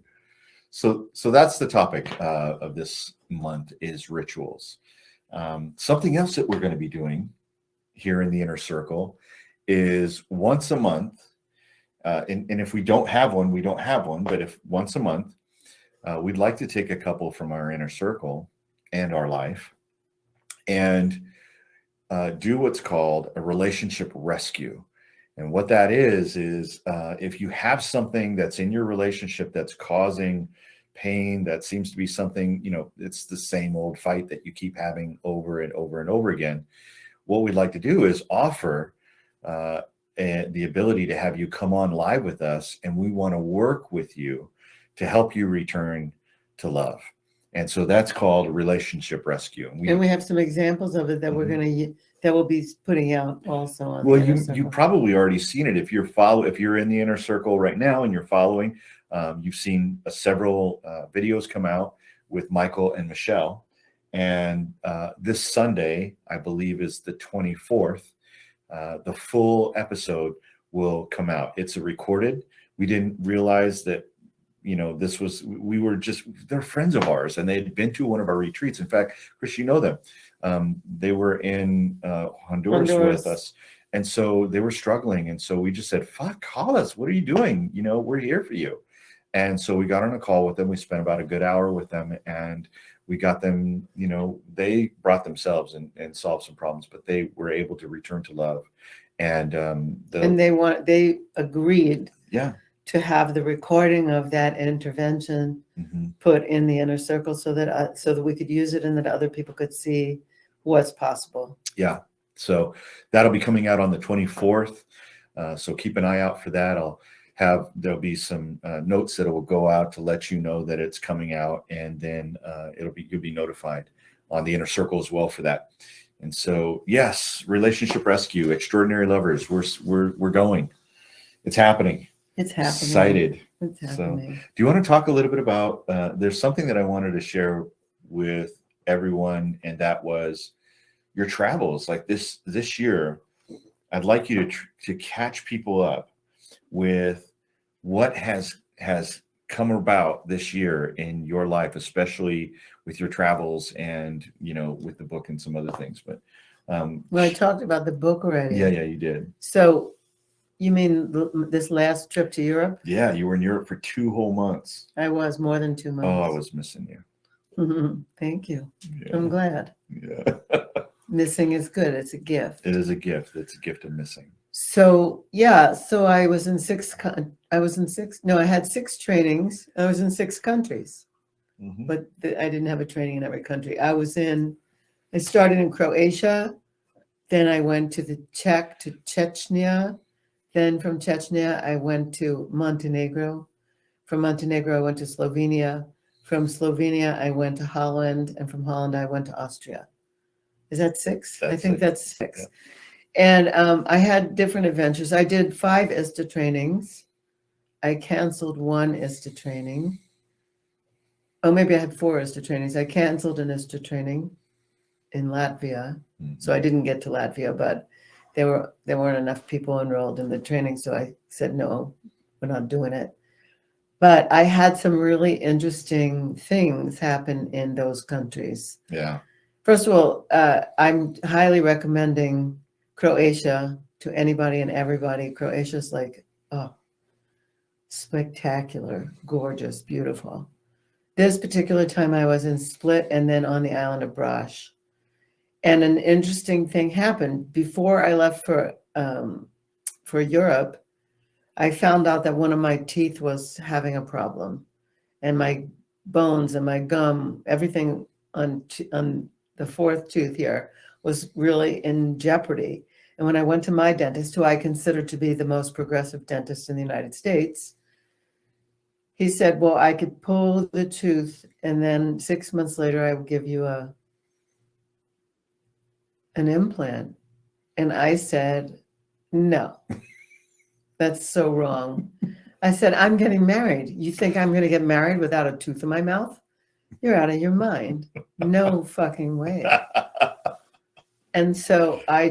So that's the topic of this month is rituals. Something else that we're going to be doing here in the Inner Circle is once a month. And if we don't have one, we don't have one. But if once a month, we'd like to take a couple from our inner circle and our life and do what's called a relationship rescue. And what that is if you have something that's in your relationship that's causing pain, that seems to be something, it's the same old fight that you keep having over and over and over again. What we'd like to do is offer the ability to have you come on live with us, and we want to work with you to help you return to love. And so that's called relationship rescue. And we have some examples of it that we're going to that we'll be putting out also on. Well, you probably already seen it if you're in the Inner Circle right now and you're following. You've seen several videos come out with Michael and Michelle, and this Sunday, I believe, is the 24th. The full episode will come out. It's a recorded. We didn't realize that, they're friends of ours, and they had been to one of our retreats. In fact, Chris, you know them. They were in Honduras with us. And so they were struggling. And so we just said, call us. What are you doing? We're here for you. And so we got on a call with them. We spent about a good hour with them, and we got them, they brought themselves and solved some problems, but they were able to return to love. And they agreed yeah, to have the recording of that intervention put in the Inner Circle so that we could use it and that other people could see what's possible. Yeah. So that'll be coming out on the 24th. So keep an eye out for that. There'll be some notes that will go out to let you know that it's coming out, and then you'll be notified on the Inner Circle as well for that. And so, yes, relationship rescue, extraordinary lovers. We're going. It's happening. It's happening. Excited. It's happening. So, do you want to talk a little bit about? There's something that I wanted to share with everyone, and that was your travels. Like this year, I'd like you to catch people up with what has come about this year in your life, especially with your travels and with the book and some other things. But well, I talked about the book already. Yeah, you did. So you mean this last trip to Europe? Yeah, you were in Europe for 2 whole months. I was more than 2 months. Oh, I was missing you. Thank you. Yeah. I'm glad. Yeah. Missing is good. It's a gift. It is a gift. It's a gift of missing. So yeah, so I was in I had 6 trainings. I was in 6 countries, Mm-hmm. but I didn't have a training in every country. I started in Croatia, then I went to to Chechnya. Then from Chechnya, I went to Montenegro. From Montenegro, I went to Slovenia. From Slovenia, I went to Holland. And from Holland, I went to Austria. Is that 6? I think that's 6. Yeah. And I had different adventures. I did 5 ISTA trainings. I canceled 1 ISTA training. Oh, maybe I had 4 ISTA trainings. I canceled an ISTA training in Latvia. Mm-hmm. So I didn't get to Latvia, but there weren't enough people enrolled in the training. So I said, no, we're not doing it. But I had some really interesting things happen in those countries. Yeah. First of all, I'm highly recommending Croatia to anybody and everybody. Croatia's like, oh, spectacular, gorgeous, beautiful. This particular time I was in Split and then on the island of Brač. And an interesting thing happened. Before I left for Europe, I found out that one of my teeth was having a problem. And my bones and my gum, everything on the 4th tooth here was really in jeopardy. And when I went to my dentist, who I consider to be the most progressive dentist in the United States, he said, well, I could pull the tooth and then 6 months later, I would give you an implant. And I said, no, that's so wrong. I said, I'm getting married. You think I'm going to get married without a tooth in my mouth? You're out of your mind. No fucking way. And so I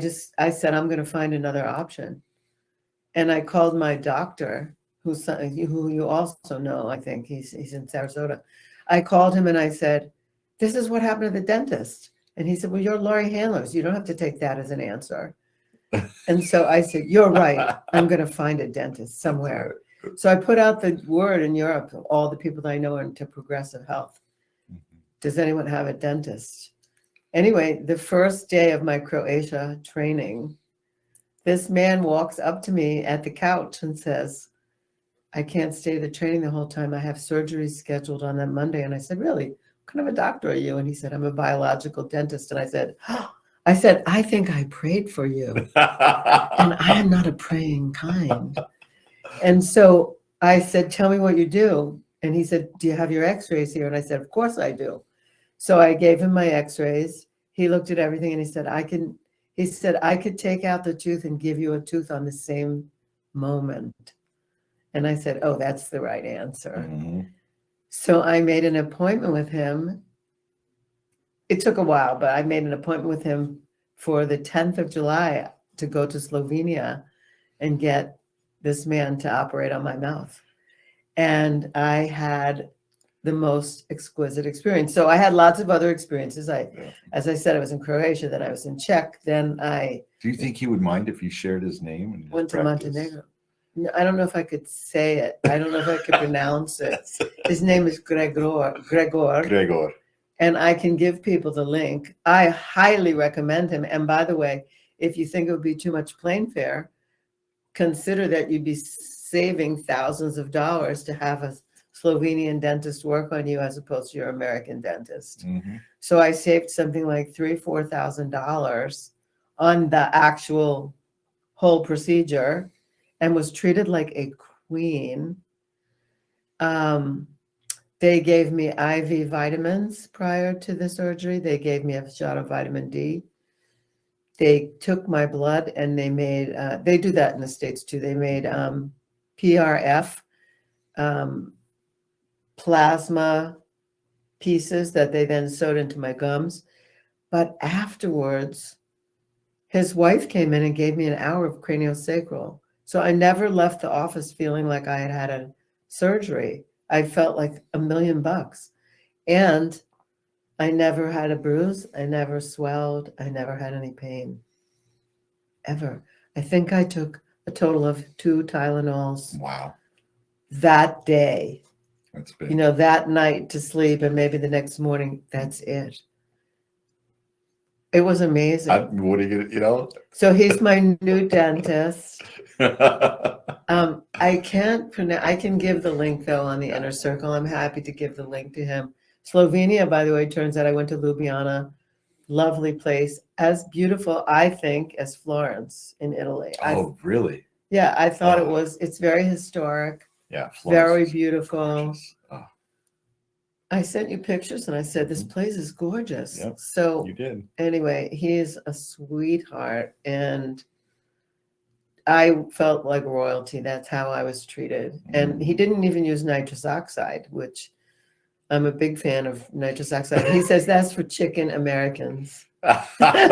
said, I'm going to find another option. And I called my doctor, who you also know, I think he's in Sarasota. I called him and I said, this is what happened to the dentist. And he said, well, you're Laurie Handlers. You don't have to take that as an answer. And so I said, you're right. I'm going to find a dentist somewhere. So I put out the word in Europe, all the people that I know into progressive health. Does anyone have a dentist? Anyway, the first day of my Croatia training, this man walks up to me at the couch and says, I can't stay the training the whole time. I have surgery scheduled on that Monday. And I said, really? What kind of a doctor are you? And he said, I'm a biological dentist. And I said, I think I prayed for you. And I am not a praying kind. And so I said, tell me what you do. And he said, do you have your x-rays here? And I said, of course I do. So I gave him my x-rays. He looked at everything and he said, I could take out the tooth and give you a tooth on the same moment. And I said, oh, that's the right answer. Mm-hmm. So I made an appointment with him. It took a while, but I made an appointment with him for the 10th of July to go to Slovenia and get this man to operate on my mouth. And I had the most exquisite experience. So I had lots of other experiences. As I said, I was in Croatia, then I was in Czech, then I... Do you think he would mind if you shared his name? And went to Montenegro. No, I don't know if I could say it. I don't know if I could pronounce it. His name is Gregor. Gregor. And I can give people the link. I highly recommend him. And by the way, if you think it would be too much plane fare, consider that you'd be saving thousands of dollars to have a Slovenian dentist work on you as opposed to your American dentist. Mm-hmm. So I saved something like $3,000-4,000 on the actual whole procedure and was treated like a queen. They gave me IV vitamins prior to the surgery. They gave me a shot of vitamin D. They took my blood and they made, they do that in the States too. They made PRF, plasma pieces that they then sewed into my gums. But afterwards, his wife came in and gave me an hour of craniosacral. So I never left the office feeling like I had had a surgery. I felt like $1 million. And I never had a bruise. I never swelled. I never had any pain. Ever. I think I took a total of 2 Tylenols. Wow. That day. That's big. You know, that night to sleep and maybe the next morning, that's it. It was amazing. What are you gonna, you know? So he's my new dentist. I can't pronounce. I can give the link though on the inner circle. I'm happy to give the link to him. Slovenia, by the way, turns out I went to Ljubljana. Lovely place, as beautiful, I think, as Florence in Italy. Oh, really? Yeah, I thought it Oh. was. It's very historic, Yeah, Florence very is beautiful. gorgeous. Oh, I sent you pictures and I said, this place is gorgeous. Yep, So you did. anyway, he's a sweetheart and I felt like royalty. That's how I was treated. And he didn't even use nitrous oxide, which I'm a big fan of nitrous oxide. He says that's for chicken Americans. He said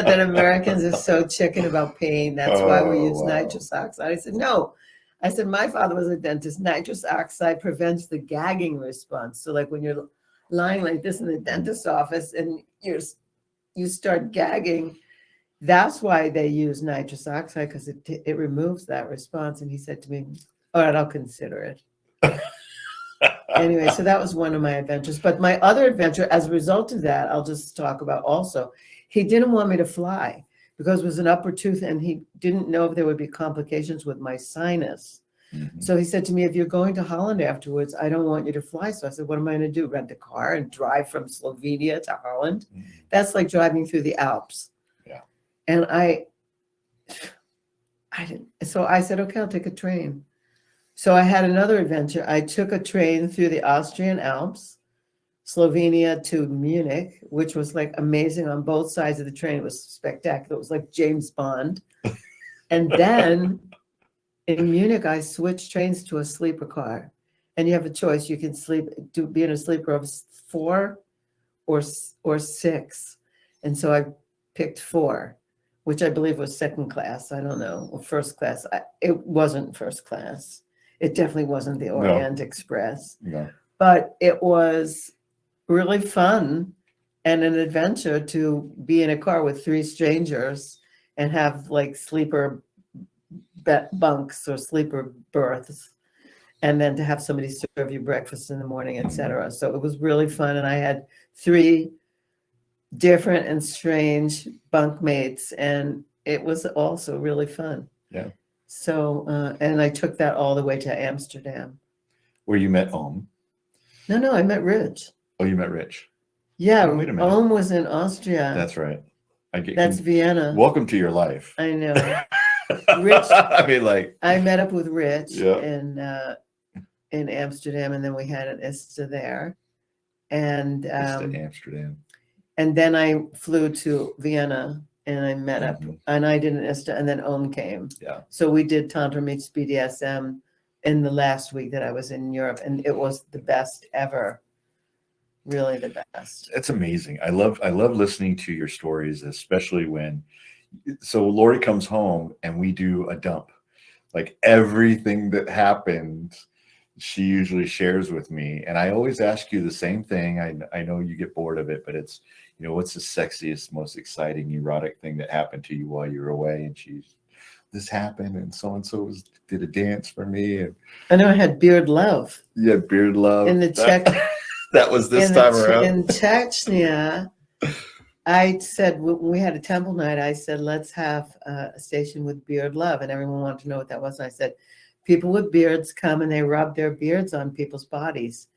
that Americans are so chicken about pain. That's why we use nitrous oxide. I said, no. I said, my father was a dentist. Nitrous oxide prevents the gagging response. So like when you're lying like this in the dentist's office and you start gagging, that's why they use nitrous oxide, because it removes that response. And he said to me, all right, I'll consider it. Anyway, so that was one of my adventures. But my other adventure, as a result of that, I'll just talk about also, he didn't want me to fly because it was an upper tooth and he didn't know if there would be complications with my sinus. So he said to me, if you're going to Holland afterwards, I don't want you to fly. So I said, what am I going to do? Rent a car and drive from Slovenia to Holland? That's like driving through the Alps. Yeah. And I didn't. So I said, okay, I'll take a train. So I had another adventure. I took a train through the Austrian Alps, Slovenia to Munich, which was like amazing on both sides of the train. It was spectacular. It was like James Bond. And then in Munich, I switched trains to a sleeper car. And you have a choice. You can be in a sleeper of 4 or 6. And so I picked 4, which I believe was second class. I don't know, or first class. It wasn't first class. It definitely wasn't the Orient Express. No. But it was really fun and an adventure to be in a car with 3 strangers and have like sleeper bunks or sleeper berths, and then to have somebody serve you breakfast in the morning, etc. So it was really fun. And I had 3 different and strange bunkmates, and it was also really fun. Yeah. So, and I took that all the way to Amsterdam. Where you met Ohm. No, I met Rich. Oh, you met Rich. Yeah, wait a minute. Ohm was in Austria. That's right. That's Vienna. Welcome to your life. I know. Rich. I mean, like. I met up with Rich Yeah. in Amsterdam, and then we had an ISTA there. And Amsterdam. And then I flew to Vienna and I met up, and I did an ISTA, and then Ohm came. Yeah. So we did Tantra Meets BDSM in the last week that I was in Europe, and it was the best ever. Really the best. It's amazing. I love listening to your stories, especially when, so Laurie comes home and we do a dump. Like everything that happened, she usually shares with me. And I always ask you the same thing. I know you get bored of it, but it's, you know, what's the sexiest, most exciting, erotic thing that happened to you while you were away? And this happened, and so did a dance for me. And I know I had beard love. Yeah, beard love. In the Czech. That was this time around. In Chechnya, I said, when we had a temple night, I said, let's have a station with beard love. And everyone wanted to know what that was. And I said, people with beards come and they rub their beards on people's bodies.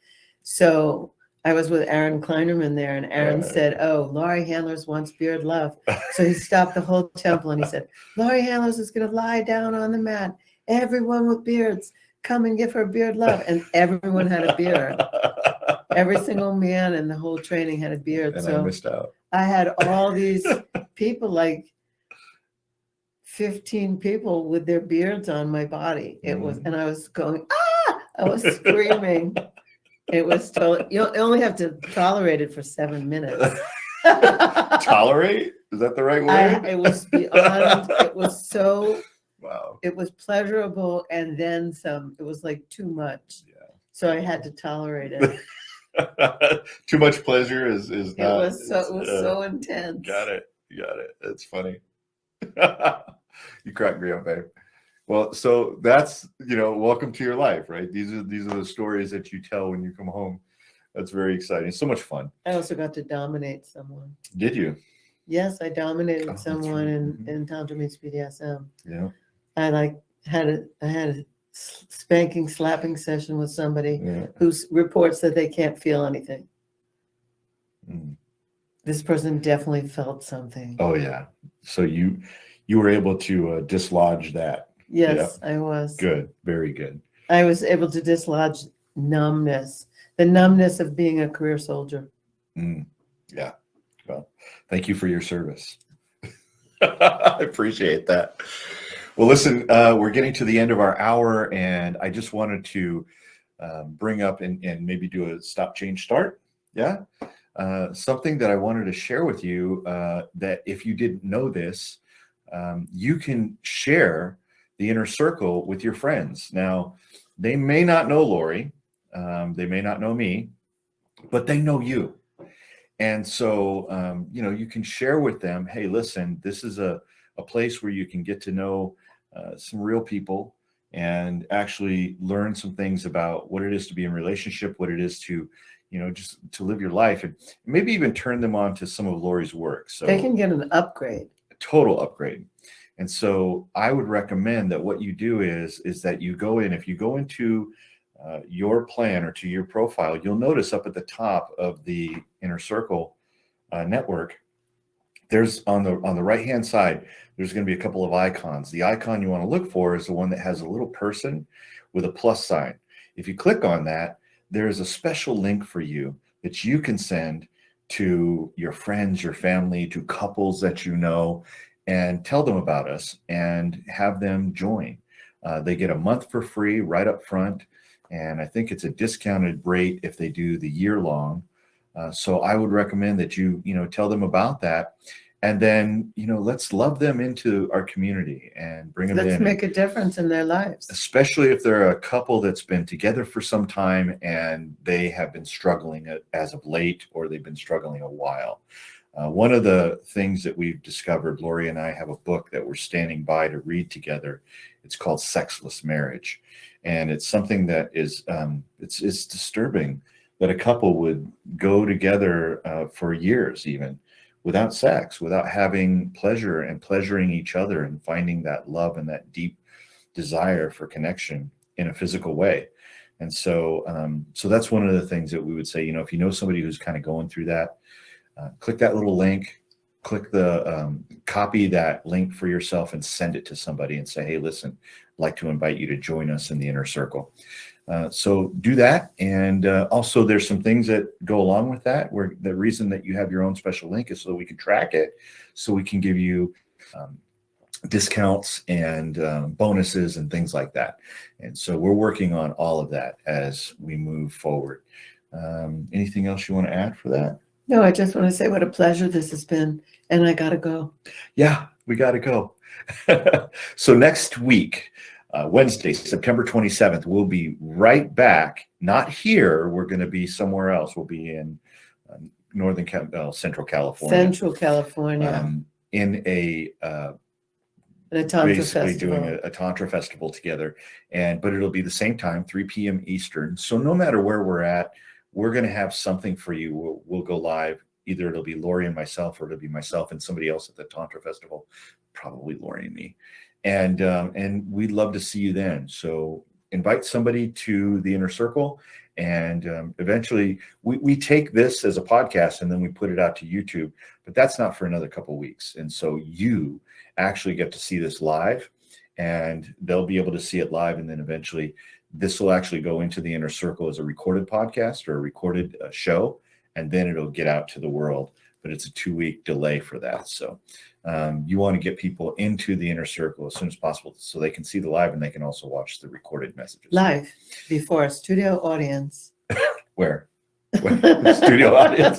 So I was with Aaron Kleinerman there, and Aaron said, oh, Laurie Handlers wants beard love. So he stopped the whole temple and he said, Laurie Handlers is going to lie down on the mat. Everyone with beards, come and give her beard love. And everyone had a beard. Every single man in the whole training had a beard. And so I missed out. I had all these people, like 15 people with their beards on my body. It was, and I was going, ah! I was screaming. It was totally, you only have to tolerate it for 7 minutes. Tolerate? Is that the right word? It was beyond, it was so, wow. It was pleasurable and then some. It was like too much. Yeah. So I had to tolerate it. Too much pleasure is not. It was so intense. Got it. It's funny. You crack me up, babe. Well, so that's, welcome to your life, right? These are the stories that you tell when you come home That's very exciting. So much fun. I also got to dominate someone. Did you? Yes, I dominated that's someone right. in Tantra Meets BDSM. Yeah. I had a spanking, slapping session with somebody Yeah. who reports that they can't feel anything. Mm. This person definitely felt something. Oh yeah. So you were able to dislodge that. Yes, I was. Good. Very good. I was able to dislodge numbness, the numbness of being a career soldier. Yeah. Well, thank you for your service. I appreciate that. Well, listen, we're getting to the end of our hour, and I just wanted to bring up and maybe do a stop, change, start. Yeah. Something that I wanted to share with you that if you didn't know this, you can share the inner circle with your friends. Now, they may not know Laurie, they may not know me, but they know you. And so, you can share with them, hey, listen, this is a place where you can get to know some real people and actually learn some things about what it is to be in relationship, what it is to, just to live your life, and maybe even turn them on to some of Laurie's work. So they can get an upgrade, a total upgrade. And so I would recommend that what you do is that you go in, if you go into your plan or to your profile, you'll notice up at the top of the Inner Circle network, there's on the right hand side, there's going to be a couple of icons. The icon you want to look for is the one that has a little person with a plus sign. If you click on that, there's a special link for you that you can send to your friends, your family, to couples that you know, and tell them about us and have them join. They get a month for free right up front. And I think it's a discounted rate if they do the year long. So I would recommend that you tell them about that. And then, let's love them into our community and bring them in. Let's make a difference in their lives. Especially if they're a couple that's been together for some time and they have been struggling as of late, or they've been struggling a while. One of the things that we've discovered, Laurie and I have a book that we're standing by to read together. It's called Sexless Marriage. And it's something that is, it's disturbing that a couple would go together for years even without sex, without having pleasure and pleasuring each other and finding that love and that deep desire for connection in a physical way. And so, so that's one of the things that we would say, if you know somebody who's kind of going through that, click that little link, click the copy that link for yourself and send it to somebody and say, hey, listen, I'd like to invite you to join us in the Inner Circle. So do that. And also there's some things that go along with that, where the reason that you have your own special link is so that we can track it, so we can give you discounts and bonuses and things like that. And so we're working on all of that as we move forward. Anything else you want to add for that? No, I just want to say what a pleasure this has been. And I got to go. Yeah, we got to go. So next week, Wednesday, September 27th, we'll be right back. Not here. We're going to be somewhere else. We'll be in Central California. Central California. In a Tantra basically festival. doing a Tantra festival together. But it'll be the same time, 3 p.m. Eastern. So no matter where we're at, we're going to have something for you. We'll go live. Either it'll be Laurie and myself, or it'll be myself and somebody else at the Tantra festival, probably Laurie and me. And we'd love to see you then. So invite somebody to the Inner Circle. And eventually we take this as a podcast and then we put it out to YouTube, but that's not for another couple of weeks. And so you actually get to see this live, and they'll be able to see it live. And then eventually this will actually go into the Inner Circle as a recorded podcast or a recorded show, and then it'll get out to the world. But it's a 2-week delay for that. So you want to get people into the Inner Circle as soon as possible so they can see the live and they can also watch the recorded messages. Live before a studio audience. Where? Studio audience?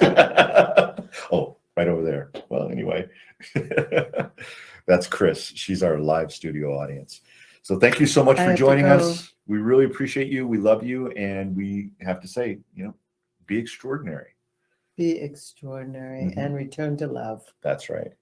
Oh, right over there. Well, anyway, that's Chris. She's our live studio audience. So thank you so much for joining us. We really appreciate you. We love you. And we have to say, be extraordinary. Be extraordinary and return to love. That's right.